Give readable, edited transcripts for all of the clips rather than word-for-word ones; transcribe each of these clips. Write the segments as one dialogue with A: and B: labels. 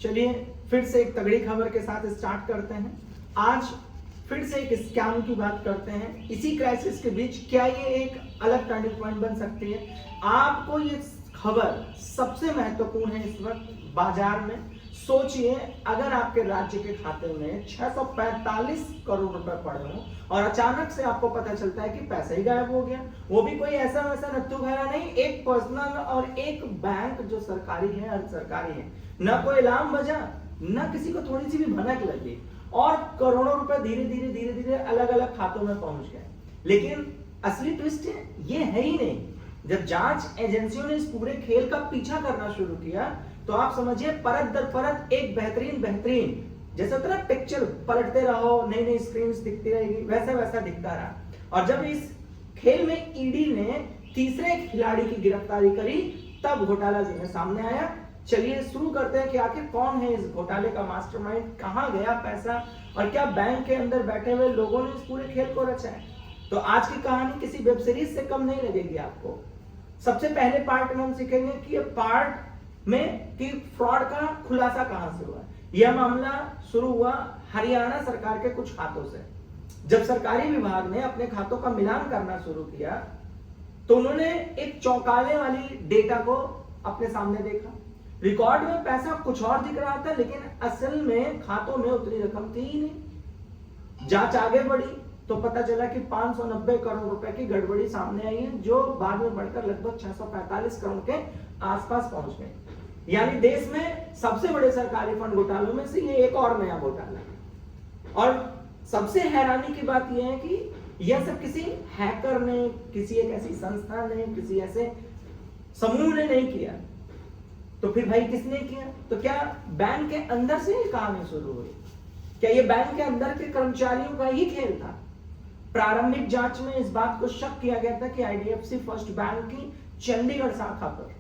A: चलिए फिर से एक तगड़ी खबर के साथ स्टार्ट करते हैं। आज फिर से एक स्कैम की बात करते हैं। इसी क्राइसिस के बीच क्या ये एक अलग टर्निंग पॉइंट बन सकती है? आपको ये खबर सबसे महत्वपूर्ण है इस वक्त बाजार में। सोचिए, अगर आपके राज्य के खाते में 645 करोड़ रुपए पड़े हों और अचानक से आपको पता चलता है कि पैसा ही गायब हो गया, वो भी कोई ऐसा वैसा नत्थू खैरा नहीं, एक पर्सनल और एक बैंक जो सरकारी है, अर्ध सरकारी है, न कोई अलार्म बजा, न किसी को थोड़ी सी भी भनक लगी और करोड़ों रुपए धीरे धीरे अलग अलग खातों में पहुंच गए। लेकिन असली ट्विस्ट ये है ही नहीं। जब जांच एजेंसियों ने इस पूरे खेल का पीछा करना शुरू किया तो आप समझिए परत दर परत एक बेहतरीन जैसे होता है पिक्चर पलटते रहो, नई नई स्क्रीन्स दिखती रहेगी, वैसा दिखता रहा। और जब इस खेल में ईडी ने तीसरे खिलाड़ी की गिरफ्तारी करी तब घोटाला जो है सामने आया। चलिए शुरू करते हैं कि आखिर कौन है इस घोटाले का मास्टरमाइंड, कहां गया पैसा और क्या बैंक के अंदर बैठे हुए लोगों ने इस पूरे खेल को रचा है। तो आज की कहानी किसी वेब सीरीज से कम नहीं लगेगी आपको। सबसे पहले पार्ट में हम सीखेंगे कि ये पार्ट में कि फ्रॉड का खुलासा कहां से हुआ। यह मामला शुरू हुआ हरियाणा सरकार के कुछ खातों से। जब सरकारी विभाग ने अपने खातों का मिलान करना शुरू किया तो उन्होंने एक चौंकाने वाली डेटा को अपने सामने देखा। रिकॉर्ड में पैसा कुछ और दिख रहा था, लेकिन असल में खातों में उतनी रकम थी ही नहीं। जांच आगे बढ़ी तो पता चला कि 590 करोड़ रुपए की गड़बड़ी सामने आई है, जो बाद में बढ़कर लगभग 645 करोड़ के आसपास पहुंच गए। यानी देश में सबसे बड़े सरकारी फंड घोटालों में से ये एक और नया घोटाला है। और सबसे हैरानी की बात यह है कि यह सब किसी हैकर ने, किसी एक ऐसी संस्था ने, किसी ऐसे समूह ने नहीं किया। तो फिर भाई किसने किया? तो क्या बैंक के अंदर से ये कहानी शुरू हुई? क्या ये बैंक के अंदर के कर्मचारियों का ही खेल था? प्रारंभिक जांच में इस बात को शक किया गया था कि आईडीएफसी फर्स्ट बैंक की चंडीगढ़ शाखा पर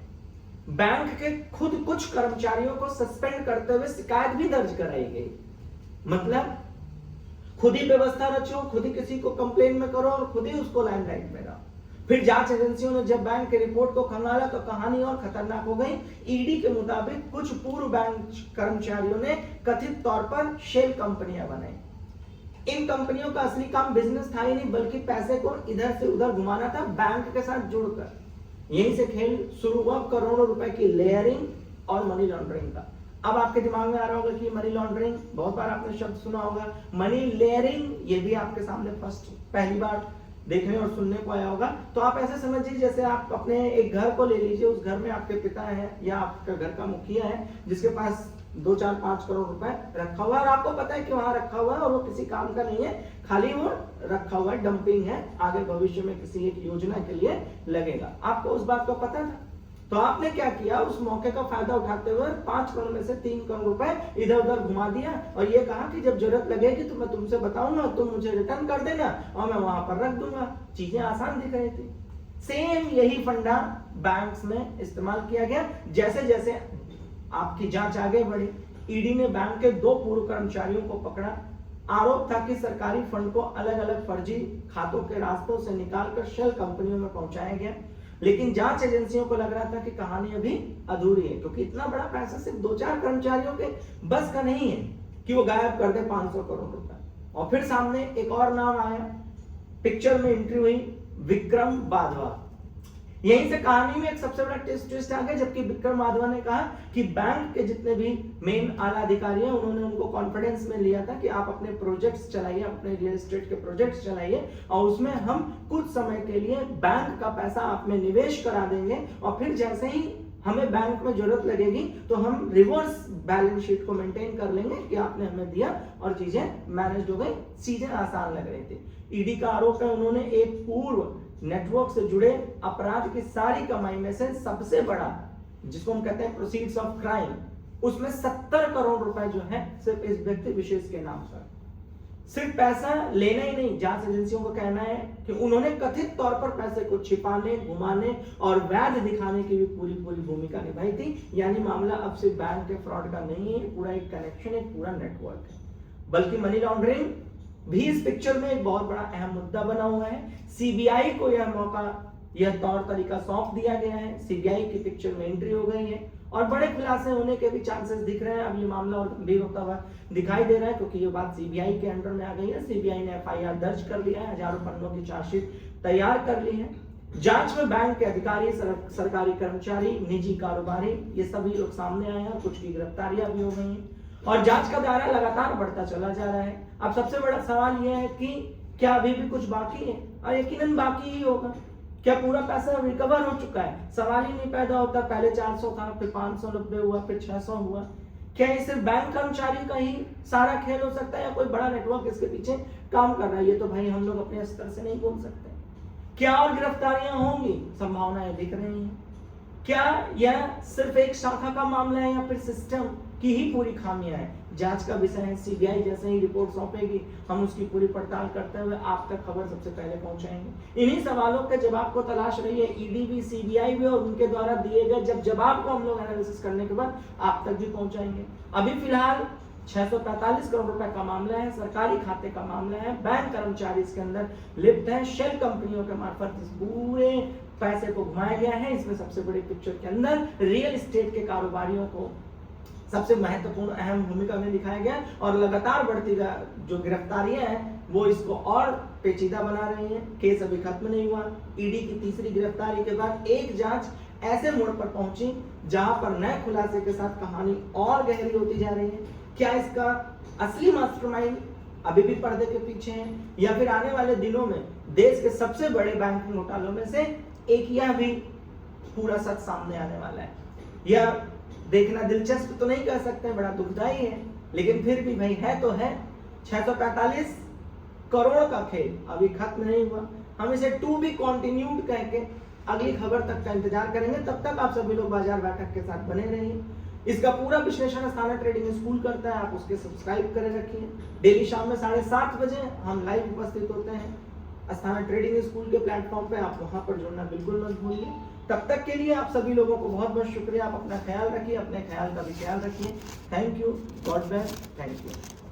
A: बैंक के खुद कुछ कर्मचारियों को सस्पेंड करते हुए शिकायत भी दर्ज कराई गई। मतलब खुद ही व्यवस्था रचो, खुद ही किसी को कंप्लेन में करो और खुद ही उसको लाइमलाइट में लाओ। फिर जांच एजेंसियों ने जब बैंक की रिपोर्ट को खंगाला तो कहानी और खतरनाक हो गई। ईडी के मुताबिक कुछ पूर्व बैंक कर्मचारियों ने कथित तौर पर शेल कंपनियां बनाई। इन कंपनियों का असली काम बिजनेस था ही नहीं, बल्कि पैसे को इधर से उधर घुमाना था बैंक के साथ जुड़कर। यहीं से खेल शुरू हुआ करोड़ों रुपए की लेयरिंग और मनी लॉन्ड्रिंग का। अब आपके दिमाग में आ रहा होगा कि मनी लॉन्ड्रिंग, बहुत बार आपने शब्द सुना होगा। मनी लेयरिंग ये भी आपके सामने पहली बार देखने और सुनने को आया होगा। तो आप ऐसे समझिए जैसे आप अपने एक घर को ले लीजिए, उस घर में आपके पिता हैं या आपका घर का मुखिया है जिसके पास 2, 4, 5 करोड़ रुपए रखा हुआ है और आपको पता है कि वहां रखा हुआ है और वो किसी काम का नहीं है, खाली वो रखा हुआ है, डंपिंग है, आगे भविष्य में किसी एक योजना के लिए लगेगा। आपको उस बात को पता था। तो आपने क्या किया, उस मौके का फायदा उठाते हुए 5 करोड़ में से 3 करोड़ रुपए इधर उधर घुमा दिया और ये कहा कि जब जरूरत लगेगी तो मैं तुमसे बताऊंगा, तुम मुझे रिटर्न कर देना और मैं वहां पर रख दूंगा। चीजें आसान दिख रही थी। सेम यही फंडा बैंक्स में इस्तेमाल किया गया। जैसे जैसे आपकी जांच आगे बढ़ी, ईडी ने बैंक के 2 पूर्व कर्मचारियों को पकड़ा। आरोप था कि सरकारी फंड को अलग अलग फर्जी खातों के रास्तों से निकालकर शेल कंपनियों में पहुंचाया गया। लेकिन जांच एजेंसियों को लग रहा था कि कहानी अभी अधूरी है, क्योंकि इतना बड़ा पैसा सिर्फ 2-4 कर्मचारियों के बस का नहीं है कि वो गायब कर दे 500 करोड़ रुपए। और फिर सामने एक और नाम आया, पिक्चर में एंट्री हुई विक्रम वाधवा। यहीं से कहानी में एक सबसे बड़ा ट्विस्ट आ गया। जबकि विक्रम वाधवा ने कहा कि बैंक के जितने भी मेन आला अधिकारी हैं उन्होंने उनको कॉन्फिडेंस में लिया था कि आप अपने प्रोजेक्ट्स चलाइए, अपने रियल एस्टेट के प्रोजेक्ट्स चलाइए और उसमें हम कुछ समय के लिए बैंक का पैसा आप में निवेश करा देंगे और फिर जैसे ही हमें बैंक में जरूरत लगेगी तो हम रिवर्स बैलेंस शीट को मेंटेन कर लेंगे कि आपने हमें दिया और चीजें मैनेज हो गई। चीजें आसान लग रही थी। ईडी का आरोप है उन्होंने एक पूर्व नेटवर्क से जुड़े अपराध की सारी कमाई में से सबसे बड़ा, जिसको हम कहते हैं प्रोसीड्स ऑफ क्राइम, उसमें 70 करोड़ रुपए जो है सिर्फ इस व्यक्ति विशेष के नाम पर। सिर्फ पैसा लेना ही नहीं, जांच एजेंसियों को कहना है कि उन्होंने कथित तौर पर पैसे को छिपाने, घुमाने और वैध दिखाने की भी पूरी भूमिका निभाई थी। यानी मामला अब सिर्फ बैंक के फ्रॉड का नहीं है, पूरा एक कनेक्शन, एक पूरा नेटवर्क है। बल्कि मनी लॉन्ड्रिंग भी इस पिक्चर में एक बहुत बड़ा अहम मुद्दा बना हुआ है। सीबीआई को यह मौका, यह तौर तरीका सौंप दिया गया है। सीबीआई की पिक्चर में एंट्री हो गई है और बड़े खुलासे होने के भी चांसेस दिख रहे हैं। अब ये मामला और गंभीर होता हुआ दिखाई दे रहा है, क्योंकि ये बात सीबीआई के अंडर में आ गई है। सीबीआई ने एफआईआर दर्ज कर लिया है, हजारों पन्नों की चार्जशीट तैयार कर ली है। जांच में बैंक के अधिकारी, सरकारी कर्मचारी, निजी कारोबारी, ये सभी लोग सामने आए हैं। कुछ की गिरफ्तारियां भी हो गई हैं और जांच का दायरा लगातार बढ़ता चला जा रहा है। अब सबसे बड़ा सवाल यह है कि क्या अभी भी कुछ बाकी है? और यकीनन बाकी ही होगा। क्या पूरा पैसा रिकवर हो चुका है? सवाल ही नहीं पैदा होता। पहले 400 था, फिर 590 हुआ, फिर 600 हुआ। क्या ये सिर्फ बैंक कर्मचारी का ही सारा खेल हो सकता है या कोई बड़ा नेटवर्क इसके पीछे काम कर रहा है? ये तो भाई हम लोग अपने स्तर से नहीं बोल सकते। क्या और गिरफ्तारियां होंगी? संभावनाएं दिख रही हैं। क्या यह सिर्फ एक शाखा का मामला है या फिर सिस्टम की ही पूरी खामियां हैं? जांच का विषय है। सीबीआई जैसे ही रिपोर्ट सौंपेगी, हम उसकी पूरी पड़ताल करते हुए आप तक खबर सबसे पहले पहुंचाएंगे। इन्हीं सवालों के जवाब को तलाश रही है ईडी भी, सीबीआई भी, और उनके द्वारा दिए गए जवाब को हम लोग एनालिसिस करने के बाद आप तक भी पहुंचाएंगे। अभी फिलहाल 645 करोड़ रुपए का मामला है, सरकारी खाते का मामला है, बैंक कर्मचारी इसके अंदर लिप्त है, शेल कंपनियों के मार्फत इस पूरे पैसे को घुमाया गया है। इसमें सबसे बड़ी पिक्चर के अंदर रियल एस्टेट के कारोबारियों को सबसे महत्वपूर्ण अहम भूमिका में दिखाया गया और लगातार बढ़ती जो गिरफ्तारियां हैं वो इसको और पेचीदा बना रही हैं। केस अभी खत्म नहीं हुआ। ईडी की तीसरी गिरफ्तारी के बाद एक जांच ऐसे मोड़ पर पहुंची जहां पर नए खुलासे के साथ कहानी और गहरी होती जा रही है। क्या इसका असली मास्टरमाइंड अभी भी पर्दे के पीछे है या फिर आने वाले दिनों में देश के सबसे बड़े बैंकिंग घोटालों में से एक यह भी पूरा सच सामने आने वाला है? यह देखना दिलचस्प तो नहीं कह सकते, बड़ा दुखदाई है, लेकिन फिर भी भाई है तो है। 645 करोड़ का खेल अभी खत्म नहीं हुआ। हम इसे टू बी कंटिन्यूड कह के अगली खबर तक का इंतजार करेंगे। तब तक आप सभी लोग बाजार बैठक के साथ बने रहिए। इसका पूरा विश्लेषण अस्थाना ट्रेडिंग स्कूल करता है, आप उसके सब्सक्राइब करे रखिए। डेली शाम में 7:30 बजे हम लाइव उपस्थित होते हैं अस्थाना ट्रेडिंग स्कूल के प्लेटफॉर्म पे। आप वहां पर जुड़ना बिल्कुल मत भूलिए। तब तक के लिए आप सभी लोगों को बहुत बहुत शुक्रिया। आप अपना ख्याल रखिए, अपने ख्याल का भी ख्याल रखिए। Thank you, God bless, thank you.